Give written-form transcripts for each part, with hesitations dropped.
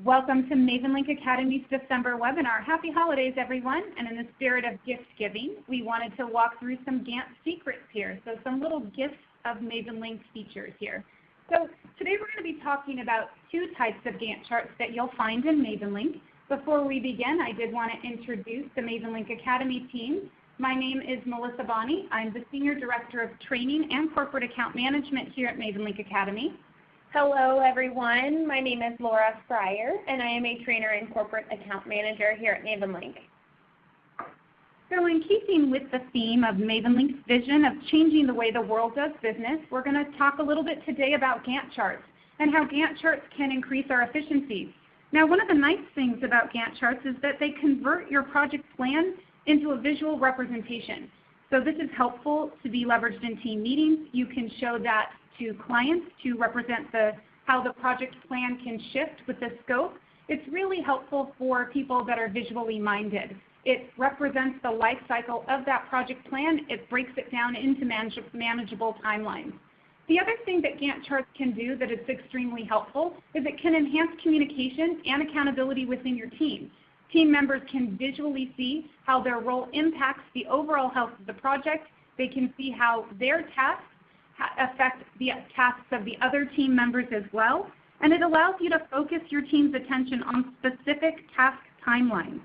Welcome to Mavenlink Academy's December webinar. Happy holidays, everyone. And in the spirit of gift giving, we wanted to walk through some Gantt secrets here. So some little gifts of Mavenlink features here. So today we're going to be talking about two types of Gantt charts that you'll find in Mavenlink. Before we begin, I did want to introduce the Mavenlink Academy team. My name is Melissa Bonney. I'm the Senior Director of Training and Corporate Account Management here at Mavenlink Academy. Hello everyone, my name is Laura Fryer and I am a Trainer and Corporate Account Manager here at Mavenlink. So in keeping with the theme of Mavenlink's vision of changing the way the world does business, we're going to talk a little bit today about Gantt charts and how Gantt charts can increase our efficiencies. Now one of the nice things about Gantt charts is that they convert your project plan into a visual representation. So this is helpful to be leveraged in team meetings. You can show that to clients to represent how the project plan can shift with the scope. It's really helpful for people that are visually minded. It represents the life cycle of that project plan. It breaks it down into manageable timelines. The other thing that Gantt charts can do that is extremely helpful is it can enhance communication and accountability within your team. Team members can visually see how their role impacts the overall health of the project. They can see how their tasks affect the tasks of the other team members as well, and it allows you to focus your team's attention on specific task timelines.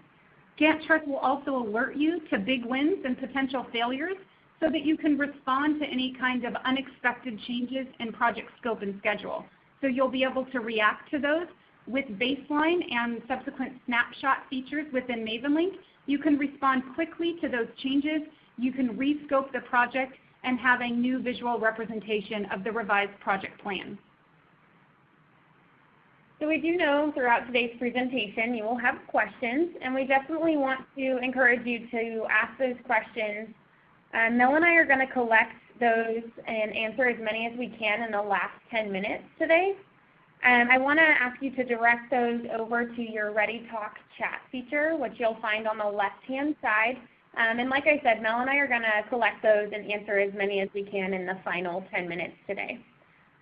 Gantt charts will also alert you to big wins and potential failures so that you can respond to any kind of unexpected changes in project scope and schedule. So you'll be able to react to those with baseline and subsequent snapshot features within Mavenlink. You can respond quickly to those changes. You can rescope the project and have a new visual representation of the revised project plan. So we do know throughout today's presentation you will have questions, and we definitely want to encourage you to ask those questions. Mel and I are going to collect those and answer as many as we can in the last 10 minutes today. I want to ask you to direct those over to your Ready Talk chat feature, which you'll find on the left-hand side. And like I said, Mel and I are going to collect those and answer as many as we can in the final 10 minutes today.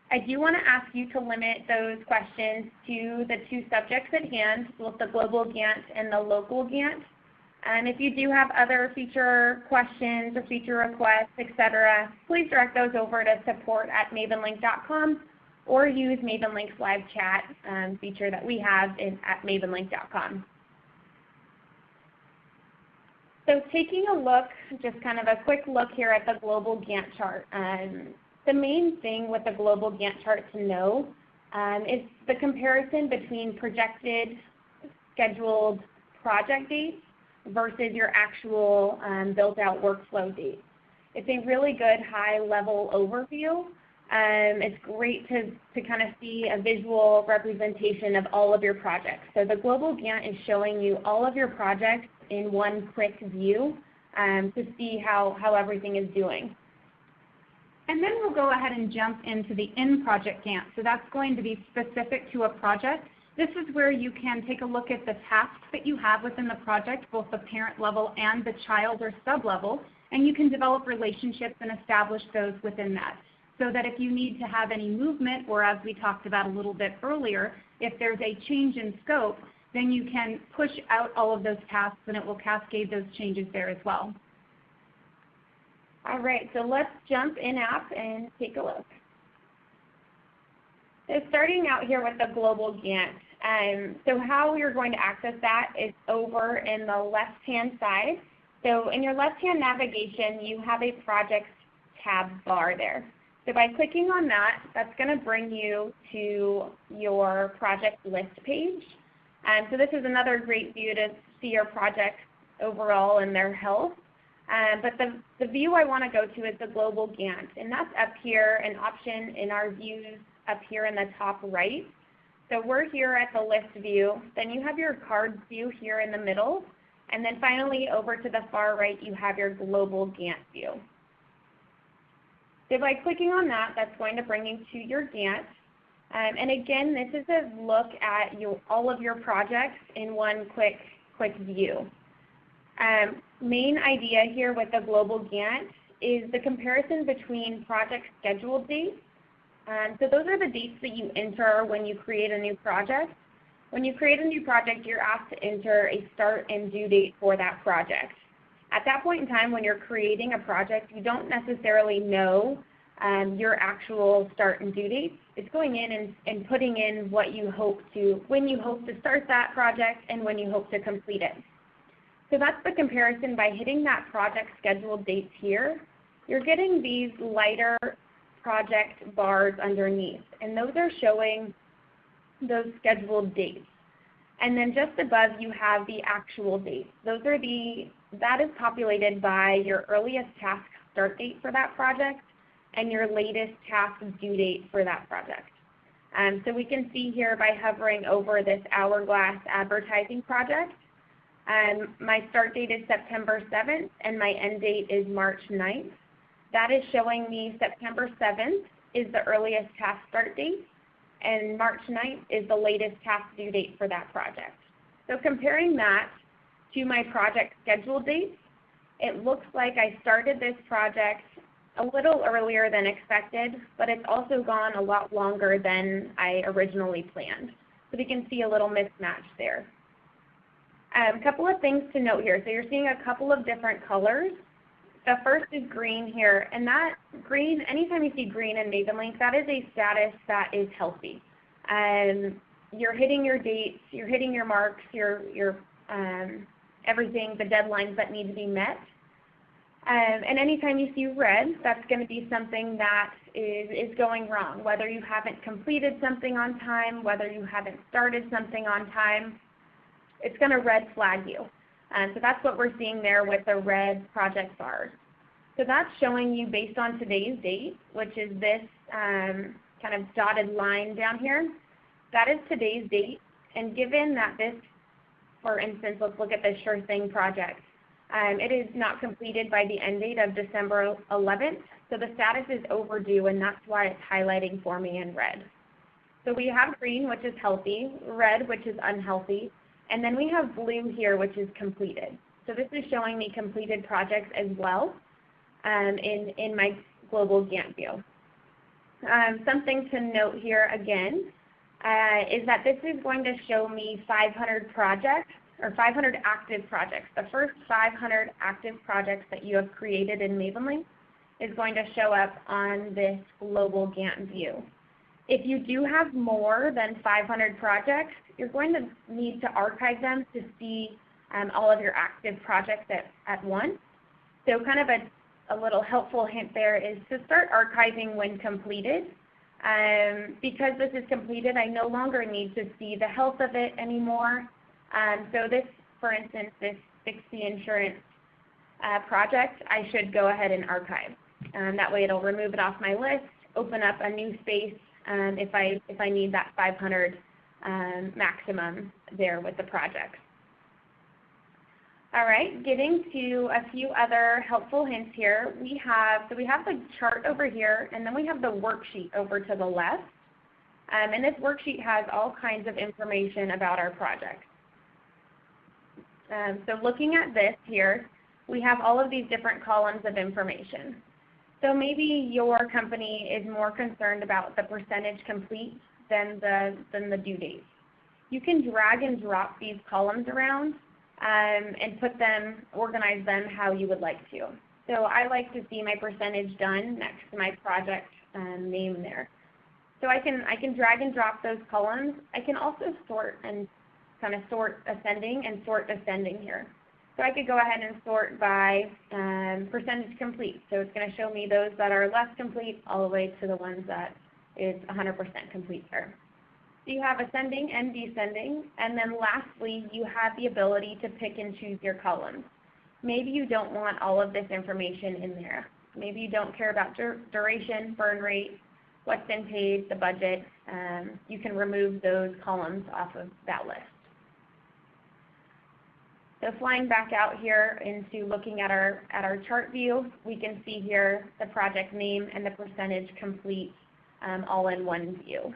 I do want to ask you to limit those questions to the two subjects at hand, both the Global Gantt and the Local Gantt. And if you do have other feature questions or feature requests, etc., please direct those over to support@mavenlink.com or use Mavenlink's live chat feature that we have at mavenlink.com. So taking a look, just kind of a quick look here at the Global Gantt chart. The main thing with the Global Gantt chart to know is the comparison between projected scheduled project dates versus your actual built-out workflow dates. It's a really good high-level overview. It's great to kind of see a visual representation of all of your projects. So the Global Gantt is showing you all of your projects in one quick view to see how everything is doing. And then we'll go ahead and jump into the in-project Gantt. So that's going to be specific to a project. This is where you can take a look at the tasks that you have within the project, both the parent level and the child or sub-level, and you can develop relationships and establish those within that. So that if you need to have any movement, or as we talked about a little bit earlier, if there's a change in scope, then you can push out all of those tasks and it will cascade those changes there as well. All right, so let's jump in app and take a look. So starting out here with the Global Gantt, so how you're going to access that is over in the left-hand side. So in your left-hand navigation, you have a Projects tab bar there. So by clicking on that, that's going to bring you to your project list page. So this is another great view to see your projects overall and their health. But the view I want to go to is the Global Gantt, and that's up here, an option in our views up here in the top right. So we're here at the list view. Then you have your cards view here in the middle. And then finally over to the far right, you have your Global Gantt view. So by clicking on that, that's going to bring you to your Gantt. And again, this is a look at all of your projects in one quick view. Main idea here with the Global Gantt is the comparison between project scheduled dates. So those are the dates that you enter when you create a new project. When you create a new project, you're asked to enter a start and due date for that project. At that point in time, when you're creating a project, you don't necessarily know your actual start and due dates. It's going in and putting in what you hope to, when you hope to start that project and when you hope to complete it. So that's the comparison. By hitting that project scheduled dates here, you're getting these lighter project bars underneath, and those are showing those scheduled dates. And then just above you have the actual dates. That is populated by your earliest task start date for that project and your latest task due date for that project. So we can see here by hovering over this hourglass advertising project, my start date is September 7th and my end date is March 9th. That is showing me September 7th is the earliest task start date, and March 9th is the latest task due date for that project. So comparing that to my project schedule dates, it looks like I started this project a little earlier than expected, but it's also gone a lot longer than I originally planned. So we can see a little mismatch there. A couple of things to note here. So you're seeing a couple of different colors. The first is green here, and that green, anytime you see green in Mavenlink, that is a status that is healthy. You're hitting your dates, you're hitting your marks, your everything, the deadlines that need to be met. And anytime you see red, that's going to be something that is going wrong, whether you haven't completed something on time, whether you haven't started something on time, it's going to red flag you. So that's what we're seeing there with the red project bars. So that's showing you based on today's date, which is this kind of dotted line down here. That is today's date. And given that this, for instance, let's look at the Sure Thing project. It is not completed by the end date of December 11th. So the status is overdue, and that's why it's highlighting for me in red. So we have green, which is healthy, red, which is unhealthy, and then we have blue here, which is completed. So this is showing me completed projects as well in my Global Gantt view. Something to note here again is that this is going to show me 500 projects, or 500 active projects. The first 500 active projects that you have created in Mavenlink is going to show up on this Global Gantt view. If you do have more than 500 projects, you're going to need to archive them to see all of your active projects at once. So kind of a little helpful hint there is to start archiving when completed. Because this is completed, I no longer need to see the health of it anymore. So this, for instance, this Fix the Insurance project, I should go ahead and archive. That way it'll remove it off my list, open up a new space if I need that 500 maximum there with the project. All right, getting to a few other helpful hints here. We have the chart over here, and then we have the worksheet over to the left. And this worksheet has all kinds of information about our project. So looking at this here, we have all of these different columns of information. So maybe your company is more concerned about the percentage complete than the due date. You can drag and drop these columns around and put them, organize them how you would like to. So I like to see my percentage done next to my project name there. So I can drag and drop those columns. I can also sort and kind of sort ascending and sort descending here. So I could go ahead and sort by percentage complete. So it's going to show me those that are less complete all the way to the ones that is 100% complete there. So you have ascending and descending, and then lastly, you have the ability to pick and choose your columns. Maybe you don't want all of this information in there. Maybe you don't care about duration, burn rate, what's been paid, the budget. You can remove those columns off of that list. So flying back out here into looking at our chart view, we can see here the project name and the percentage complete all in one view.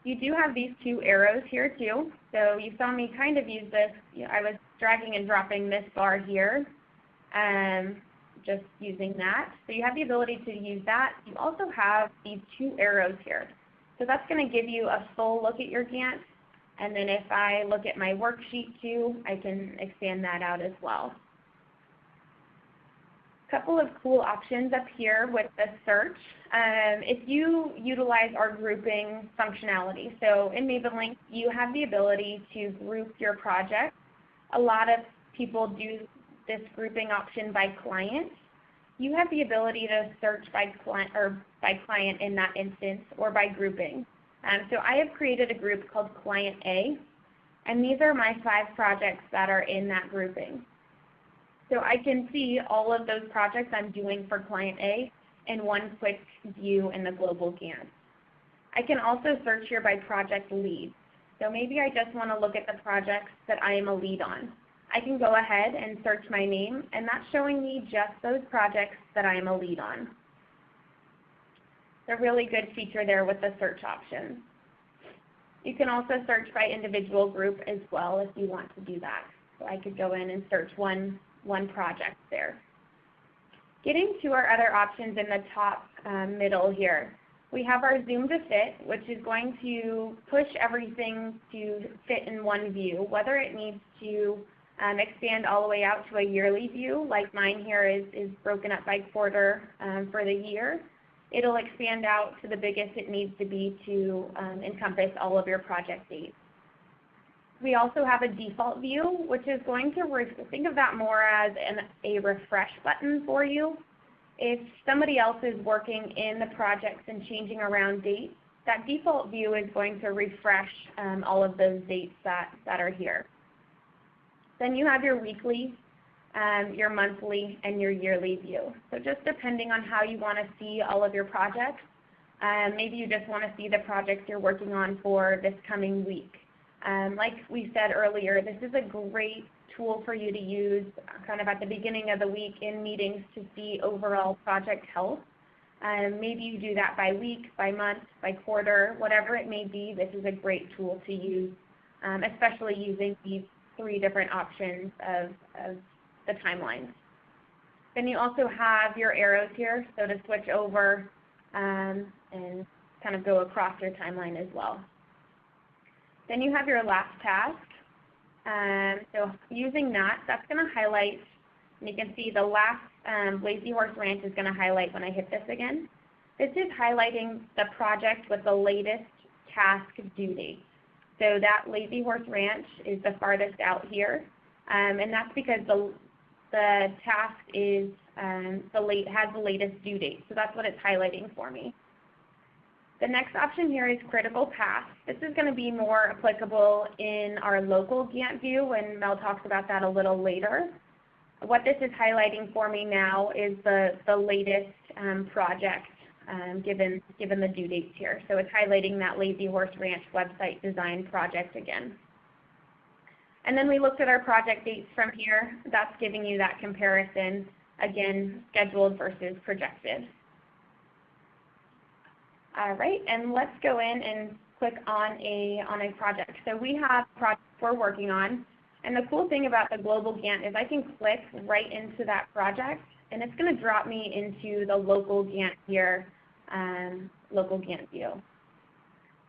You do have these two arrows here too. So you saw me kind of use this. I was dragging and dropping this bar here, just using that. So you have the ability to use that. You also have these two arrows here. So that's going to give you a full look at your Gantt. And then if I look at my worksheet too, I can expand that out as well. A couple of cool options up here with the search. If you utilize our grouping functionality, so in Mavenlink, you have the ability to group your projects. A lot of people do this grouping option by client. You have the ability to search by client in that instance, or by grouping. So I have created a group called Client A, and these are my 5 projects that are in that grouping. So I can see all of those projects I'm doing for Client A in one quick view in the Global Gantt. I can also search here by project lead. So maybe I just want to look at the projects that I am a lead on. I can go ahead and search my name, and that's showing me just those projects that I am a lead on. It's a really good feature there with the search option. You can also search by individual group as well if you want to do that. So I could go in and search one project there. Getting to our other options in the top middle here, we have our zoom to fit, which is going to push everything to fit in one view, whether it needs to expand all the way out to a yearly view, like mine here is broken up by quarter for the year. It'll expand out to the biggest it needs to be to encompass all of your project dates. We also have a default view, which is going to think of that more as a refresh button for you. If somebody else is working in the projects and changing around dates, that default view is going to refresh all of those dates that are here. Then you have your weekly, your monthly, and your yearly view. So just depending on how you want to see all of your projects, maybe you just want to see the projects you're working on for this coming week. Like we said earlier, this is a great tool for you to use kind of at the beginning of the week in meetings to see overall project health. Maybe you do that by week, by month, by quarter, whatever it may be. This is a great tool to use, especially using these 3 different options of the timelines. Then you also have your arrows here, so to switch over and kind of go across your timeline as well. Then you have your last task. So using that, that's going to highlight, and you can see the last Lazy Horse Ranch is going to highlight when I hit this again. This is highlighting the project with the latest task due date. So that Lazy Horse Ranch is the farthest out here, and that's because the task is has the latest due date. So that's what it's highlighting for me. The next option here is critical path. This is going to be more applicable in our local Gantt view, and Mel talks about that a little later. What this is highlighting for me now is the latest project given the due dates here. So it's highlighting that Lazy Horse Ranch website design project again. And then we looked at our project dates from here. That's giving you that comparison, again, scheduled versus projected. All right, and let's go in and click on a project. So we have projects we're working on, and the cool thing about the Global Gantt is I can click right into that project, and it's going to drop me into the local Gantt here, local Gantt view.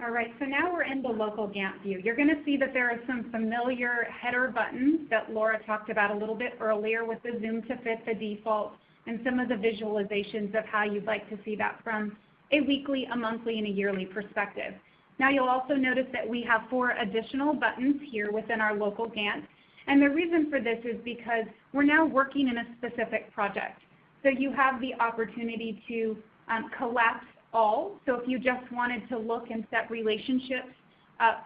All right, so now we're in the local Gantt view. You're going to see that there are some familiar header buttons that Laura talked about a little bit earlier with the zoom to fit, the default, and some of the visualizations of how you'd like to see that from a weekly, a monthly, and a yearly perspective. Now you'll also notice that we have 4 additional buttons here within our local Gantt. And the reason for this is because we're now working in a specific project. So you have the opportunity to collapse all. So if you just wanted to look and set relationships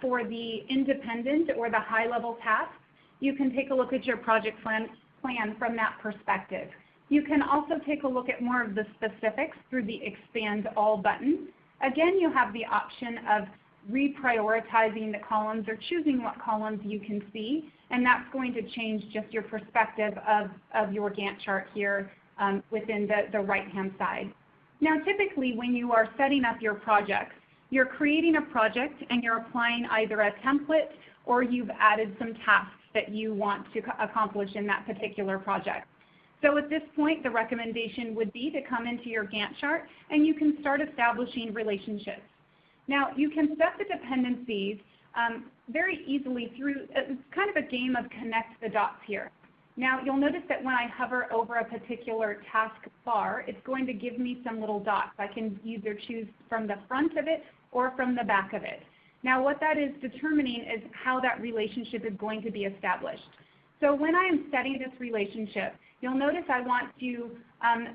for the independent or the high-level tasks, you can take a look at your project plan from that perspective. You can also take a look at more of the specifics through the Expand All button. Again, you have the option of reprioritizing the columns or choosing what columns you can see, and that's going to change just your perspective of your Gantt chart here within the right-hand side. Now, typically when you are setting up your projects, you're creating a project and you're applying either a template or you've added some tasks that you want to accomplish in that particular project. So at this point, the recommendation would be to come into your Gantt chart and you can start establishing relationships. Now, you can set the dependencies very easily through, it's kind of a game of connect the dots here. Now, you'll notice that when I hover over a particular task bar, it's going to give me some little dots. I can either choose from the front of it or from the back of it. Now, what that is determining is how that relationship is going to be established. So when I am setting this relationship, you'll notice I want to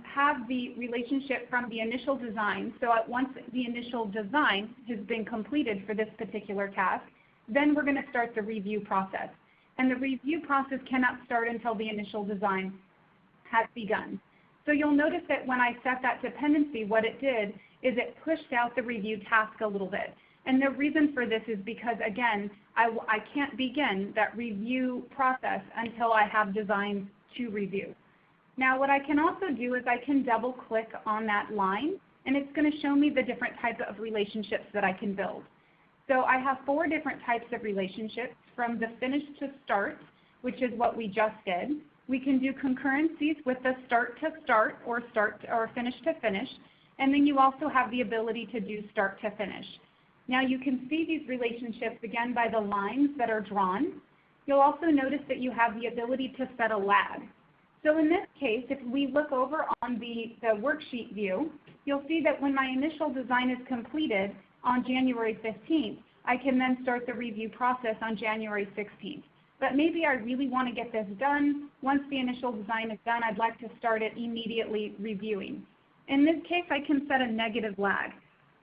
have the relationship from the initial design. So once the initial design has been completed for this particular task, then we're going to start the review process. And the review process cannot start until the initial design has begun. So you'll notice that when I set that dependency, what it did is it pushed out the review task a little bit. And the reason for this is because, again, I can't begin that review process until I have designs to review. Now, what I can also do is I can double click on that line, and it's going to show me the different types of relationships that I can build. So I have 4 different types of relationships, from the finish to start, which is what we just did. We can do concurrencies with the start to start or finish to finish, and then you also have the ability to do start to finish. Now you can see these relationships again by the lines that are drawn. You'll also notice that you have the ability to set a lag. So in this case, if we look over on the worksheet view, you'll see that when my initial design is completed on January 15th, I can then start the review process on January 16th. But maybe I really want to get this done. Once the initial design is done, I'd like to start it immediately reviewing. In this case, I can set a negative lag,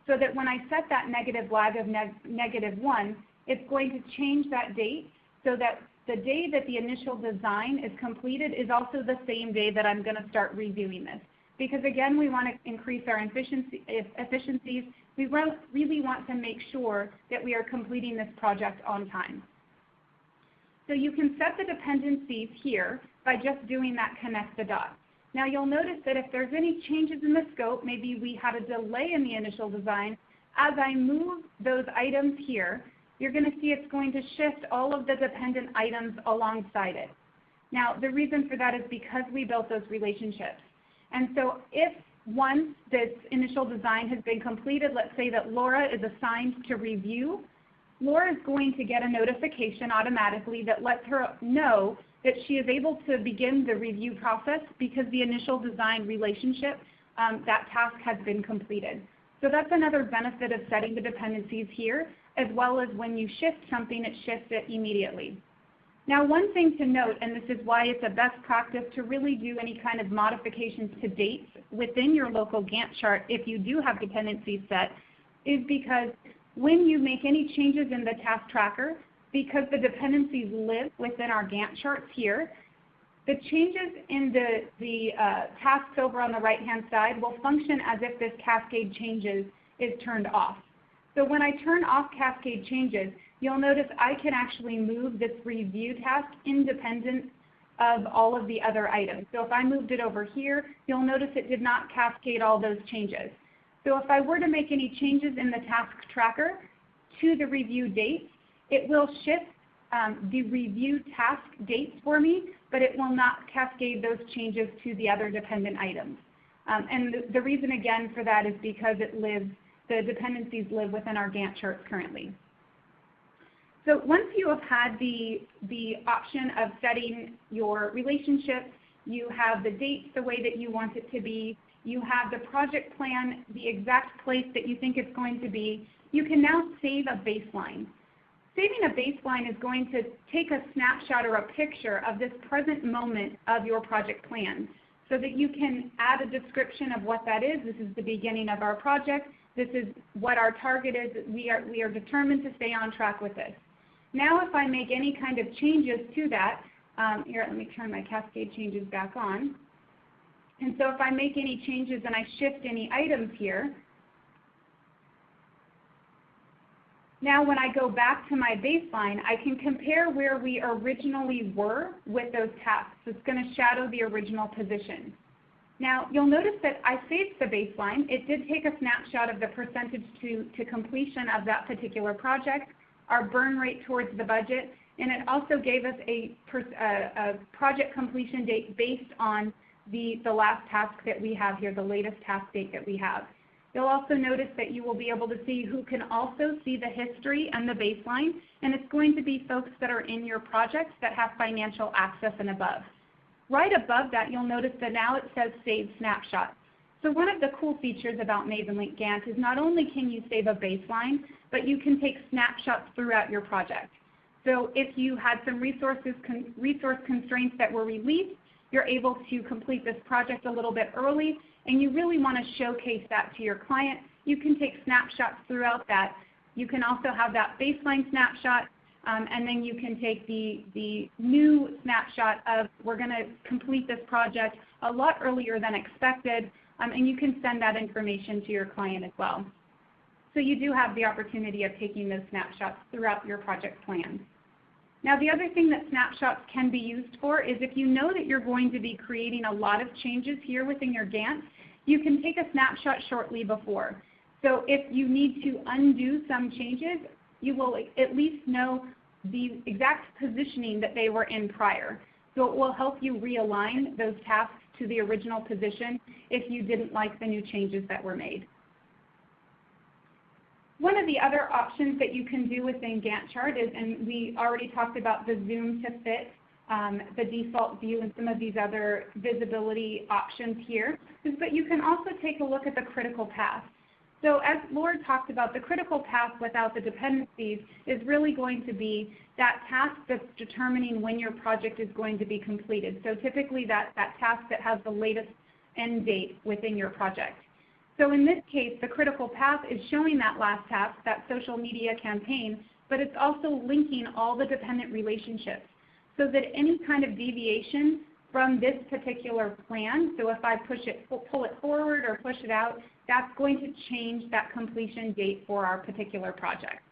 so that when I set that negative lag of -1, it's going to change that date so that the day that the initial design is completed is also the same day that I'm going to start reviewing this. Because again, we want to increase our efficiencies. We really want to make sure that we are completing this project on time. So you can set the dependencies here by just doing that connect the dots. Now you'll notice that if there's any changes in the scope, maybe we had a delay in the initial design, as I move those items here, you're going to see it's going to shift all of the dependent items alongside it. Now the reason for that is because we built those relationships. And so if once this initial design has been completed, let's say that Laura is assigned to review, Laura is going to get a notification automatically that lets her know that she is able to begin the review process because the initial design relationship, that task has been completed. So that's another benefit of setting the dependencies here, as well as when you shift something, it shifts it immediately. Now, one thing to note, and this is why it's a best practice to really do any kind of modifications to dates within your local Gantt chart if you do have dependencies set, is because when you make any changes in the task tracker, because the dependencies live within our Gantt charts here, the changes in the tasks over on the right-hand side will function as if this cascade changes is turned off. So when I turn off cascade changes, you'll notice I can actually move this review task independent of all of the other items. So if I moved it over here, you'll notice it did not cascade all those changes. So if I were to make any changes in the task tracker to the review dates, it will shift the review task dates for me, but it will not cascade those changes to the other dependent items. And the reason again for that is because the dependencies live within our Gantt charts currently. So once you have had the option of setting your relationships, you have the dates the way that you want it to be, you have the project plan, the exact place that you think it's going to be, you can now save a baseline. Saving a baseline is going to take a snapshot or a picture of this present moment of your project plan so that you can add a description of what that is. This is the beginning of our project. This is what our target is. We are determined to stay on track with this. Now if I make any kind of changes to that, here, let me turn my cascade changes back on. And so if I make any changes and I shift any items here, now when I go back to my baseline, I can compare where we originally were with those tasks. It's going to shadow the original position. Now you'll notice that I saved the baseline. It did take a snapshot of the percentage to completion of that particular project, our burn rate towards the budget, and it also gave us a project completion date based on the last task that we have here, the latest task date that we have. You'll also notice that you will be able to see who can also see the history and the baseline, and it's going to be folks that are in your project that have financial access and above. Right above that, you'll notice that now it says Save Snapshot. So one of the cool features about Mavenlink Gantt is not only can you save a baseline, but you can take snapshots throughout your project. So if you had some resource constraints that were released, you're able to complete this project a little bit early, and you really want to showcase that to your client. You can take snapshots throughout that. You can also have that baseline snapshot, and then you can take the new snapshot of we're going to complete this project a lot earlier than expected, and you can send that information to your client as well. So you do have the opportunity of taking those snapshots throughout your project plan. Now the other thing that snapshots can be used for is if you know that you're going to be creating a lot of changes here within your Gantt, you can take a snapshot shortly before. So if you need to undo some changes, you will at least know the exact positioning that they were in prior. So it will help you realign those tasks to the original position if you didn't like the new changes that were made. One of the other options that you can do within Gantt chart is, and we already talked about the zoom to fit, the default view, and some of these other visibility options here, is that you can also take a look at the critical path. So as Laura talked about, the critical path without the dependencies is really going to be that task that's determining when your project is going to be completed. So typically that task that has the latest end date within your project. So in this case, the critical path is showing that last task, that social media campaign, but it's also linking all the dependent relationships so that any kind of deviation from this particular plan, so if I pull it forward or push it out, that's going to change that completion date for our particular project.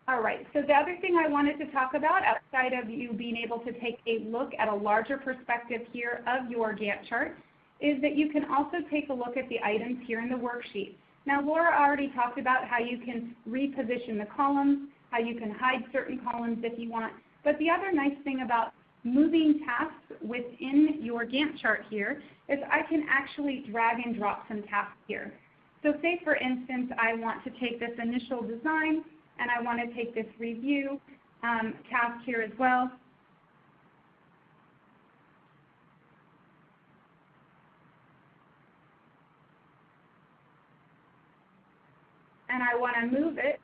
All right, so the other thing I wanted to talk about outside of you being able to take a look at a larger perspective here of your Gantt chart is that you can also take a look at the items here in the worksheet. Now Laura already talked about how you can reposition the columns, how you can hide certain columns if you want, but the other nice thing about moving tasks within your Gantt chart here is I can actually drag and drop some tasks here. So say for instance I want to take this initial design and I want to take this review task here as well. And I want to move it.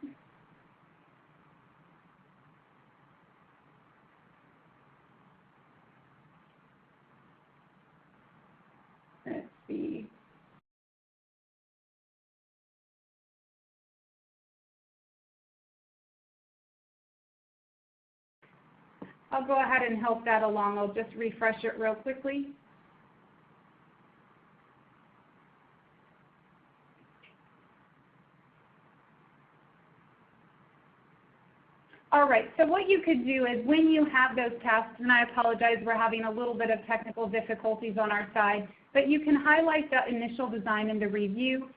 Let's see. I'll go ahead and help that along. I'll just refresh it real quickly. All right, so what you could do is when you have those tasks, and I apologize, we're having a little bit of technical difficulties on our side, but you can highlight the initial design in the review.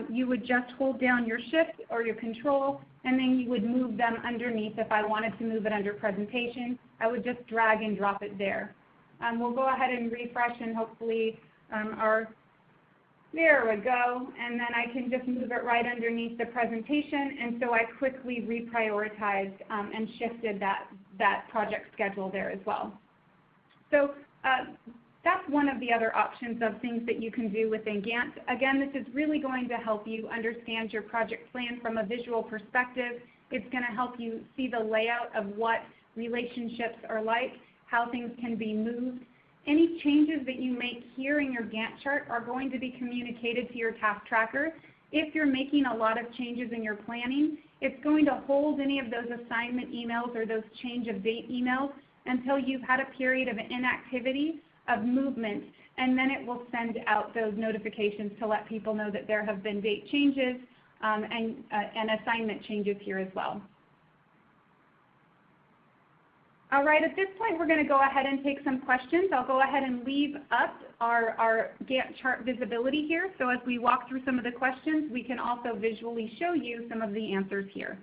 You would just hold down your shift or your control, and then you would move them underneath. If I wanted to move it under presentation, I would just drag and drop it there. We'll go ahead and refresh and hopefully there we go, and then I can just move it right underneath the presentation, and so I quickly reprioritized and shifted that project schedule there as well. So that's one of the other options of things that you can do within Gantt. Again, this is really going to help you understand your project plan from a visual perspective. It's going to help you see the layout of what relationships are like, how things can be moved. Any changes that you make here in your Gantt chart are going to be communicated to your task tracker. If you're making a lot of changes in your planning, it's going to hold any of those assignment emails or those change of date emails until you've had a period of inactivity, of movement, and then it will send out those notifications to let people know that there have been date changes and assignment changes here as well. All right, at this point we're going to go ahead and take some questions. I'll go ahead and leave up our Gantt chart visibility here, so as we walk through some of the questions, we can also visually show you some of the answers here.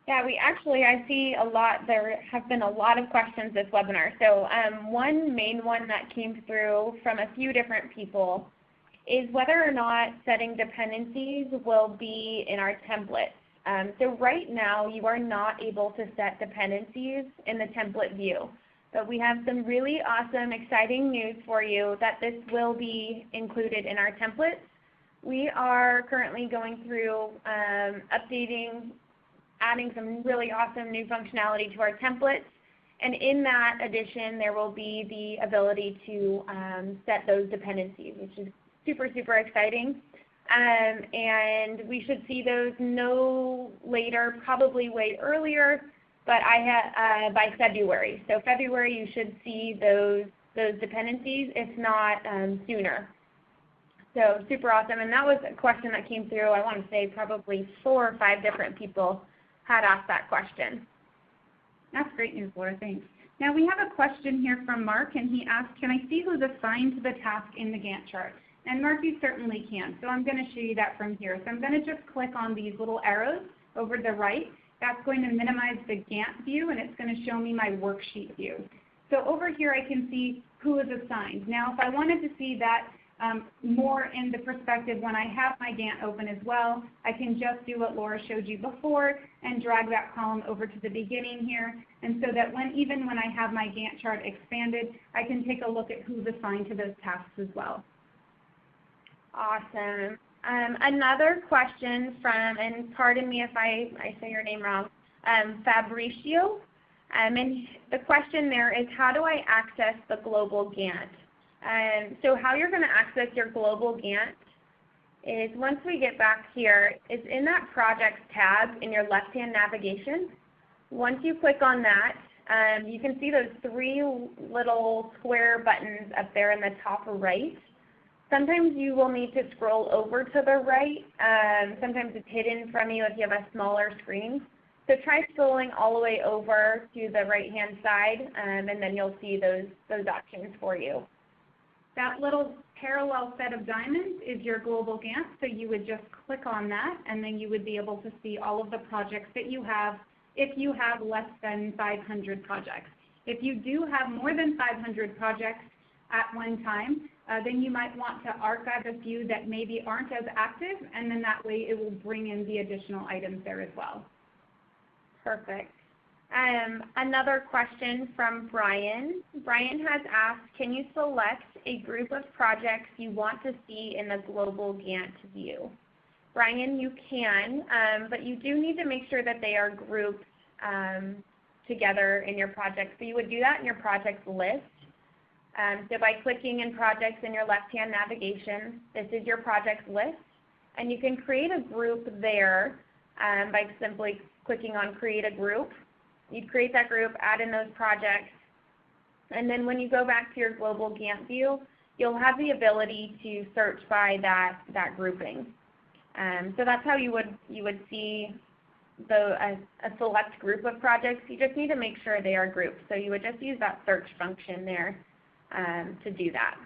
Yeah, I see a lot, there have been a lot of questions this webinar. So one main one that came through from a few different people is whether or not setting dependencies will be in our templates. So right now you are not able to set dependencies in the template view. But we have some really awesome, exciting news for you that this will be included in our templates. We are currently going through updating, adding some really awesome new functionality to our templates. And in that addition, there will be the ability to set those dependencies, which is super, super exciting. And we should see those no later, probably way earlier, but by February. So February you should see those dependencies, if not sooner. So super awesome. And that was a question that came through, I want to say probably 4 or 5 different people had asked that question. That's great news, Laura. Thanks. Now we have a question here from Mark, and he asked, can I see who's assigned to the task in the Gantt chart? And Mark, you certainly can. So I'm going to show you that from here. So I'm going to just click on these little arrows over the right. That's going to minimize the Gantt view, and it's going to show me my worksheet view. So over here I can see who is assigned. Now if I wanted to see that more in the perspective when I have my Gantt open as well, I can just do what Laura showed you before and drag that column over to the beginning here. And so that even when I have my Gantt chart expanded, I can take a look at who's assigned to those tasks as well. Awesome. Another question from, and pardon me if I say your name wrong, Fabricio. And the question there is, how do I access the Global Gantt? So how you're going to access your Global Gantt is, once we get back here, it's in that Projects tab in your left-hand navigation. Once you click on that, you can see those 3 little square buttons up there in the top right. Sometimes you will need to scroll over to the right. Sometimes it's hidden from you if you have a smaller screen. So try scrolling all the way over to the right-hand side, and then you'll see those options for you. That little parallel set of diamonds is your Global Gantt, so you would just click on that, and then you would be able to see all of the projects that you have if you have less than 500 projects. If you do have more than 500 projects at one time, then you might want to archive a few that maybe aren't as active, and then that way it will bring in the additional items there as well. Perfect. Another question from Brian. Brian has asked, can you select a group of projects you want to see in the Global Gantt view? Brian, you can, but you do need to make sure that they are grouped together in your project. So you would do that in your project list. So by clicking in projects in your left-hand navigation, this is your project list, and you can create a group there by simply clicking on create a group. You'd create that group, add in those projects, and then when you go back to your Global Gantt view, you'll have the ability to search by that grouping. So that's how you would see a select group of projects. You just need to make sure they are grouped. So you would just use that search function there to do that.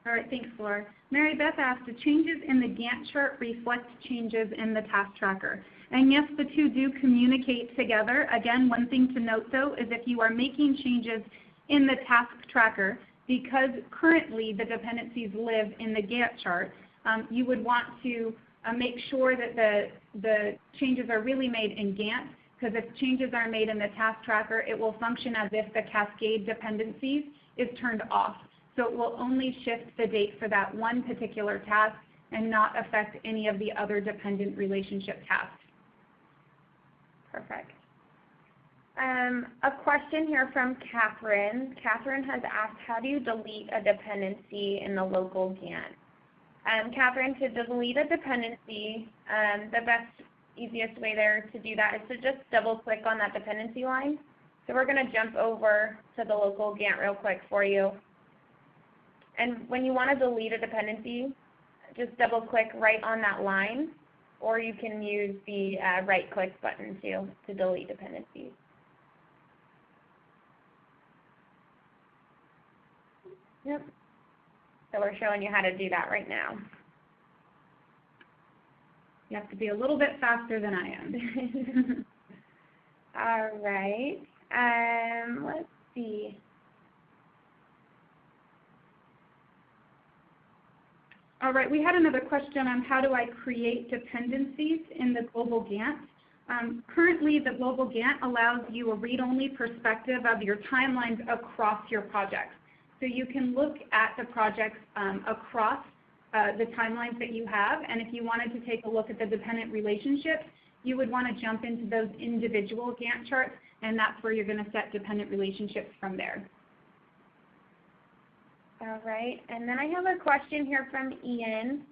All right, thanks, Laura. Mary Beth asked, do changes in the Gantt chart reflect changes in the task tracker? And yes, the two do communicate together. Again, one thing to note though is if you are making changes in the task tracker, because currently the dependencies live in the Gantt chart, you would want to make sure that the changes are really made in Gantt, because if changes are made in the task tracker, it will function as if the cascade dependencies is turned off. So it will only shift the date for that one particular task and not affect any of the other dependent relationship tasks. Perfect. A question here from Catherine. Catherine has asked, how do you delete a dependency in the local Gantt? Catherine, to delete a dependency, the best, easiest way there to do that is to just double click on that dependency line. So we're going to jump over to the local Gantt real quick for you. And when you want to delete a dependency, just double click right on that line, or you can use the right click button too to delete dependencies. Yep. So we're showing you how to do that right now. You have to be a little bit faster than I am. All right. Let's see. All right, we had another question on how do I create dependencies in the Global Gantt. Currently, the Global Gantt allows you a read-only perspective of your timelines across your projects. So you can look at the projects across the timelines that you have, and if you wanted to take a look at the dependent relationships, you would want to jump into those individual Gantt charts, and that's where you're going to set dependent relationships from there. All right, and then I have a question here from Ian.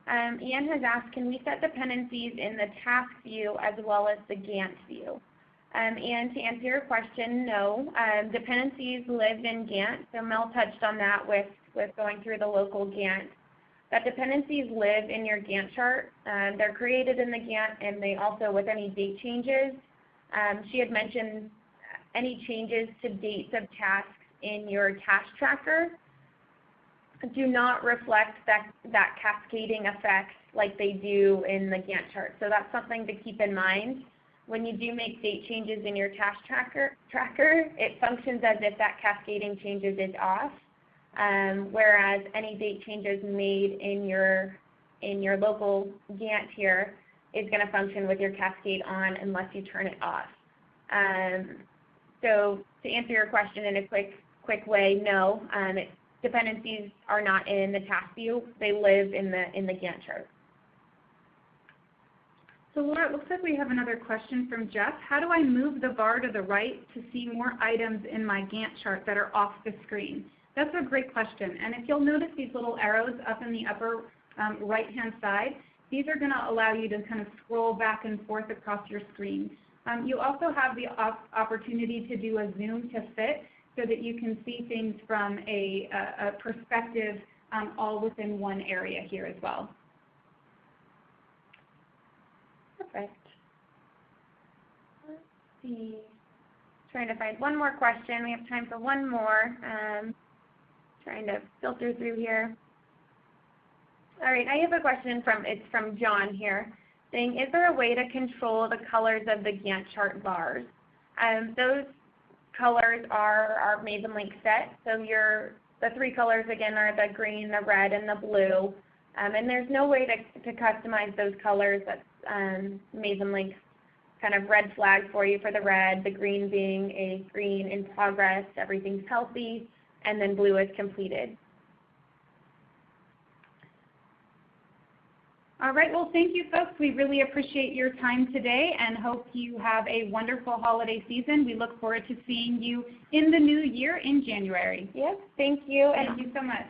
Ian has asked, can we set dependencies in the task view as well as the Gantt view? And to answer your question, no. Dependencies live in Gantt, so Mel touched on that with going through the local Gantt. That dependencies live in your Gantt chart. They're created in the Gantt, and they also, with any date changes, she had mentioned any changes to dates of tasks in your task tracker do not reflect that cascading effect like they do in the Gantt chart. So that's something to keep in mind. When you do make date changes in your task tracker, it functions as if that cascading changes is off, whereas any date changes made in your local Gantt here is going to function with your cascade on unless you turn it off. So to answer your question in a quick way, no, dependencies are not in the task view. They live in the Gantt chart. So Laura, it looks like we have another question from Jeff. How do I move the bar to the right to see more items in my Gantt chart that are off the screen? That's a great question. And if you'll notice these little arrows up in the upper right-hand side, these are going to allow you to kind of scroll back and forth across your screen. You also have the opportunity to do a zoom to fit so that you can see things from a perspective all within one area here as well. Perfect. Let's see. Trying to find one more question. We have time for one more. Trying to filter through here. All right, I have a question from John here, saying, is there a way to control the colors of the Gantt chart bars? Those colors are our Mavenlink set. So the three colors again are the green, the red, and the blue. And there's no way to customize those colors. That's Mavenlink's kind of red flag for you for the red, the green being a green in progress, everything's healthy, and then blue is completed. All right, well, thank you, folks. We really appreciate your time today and hope you have a wonderful holiday season. We look forward to seeing you in the new year in January. Yes, thank you. Thank you so much.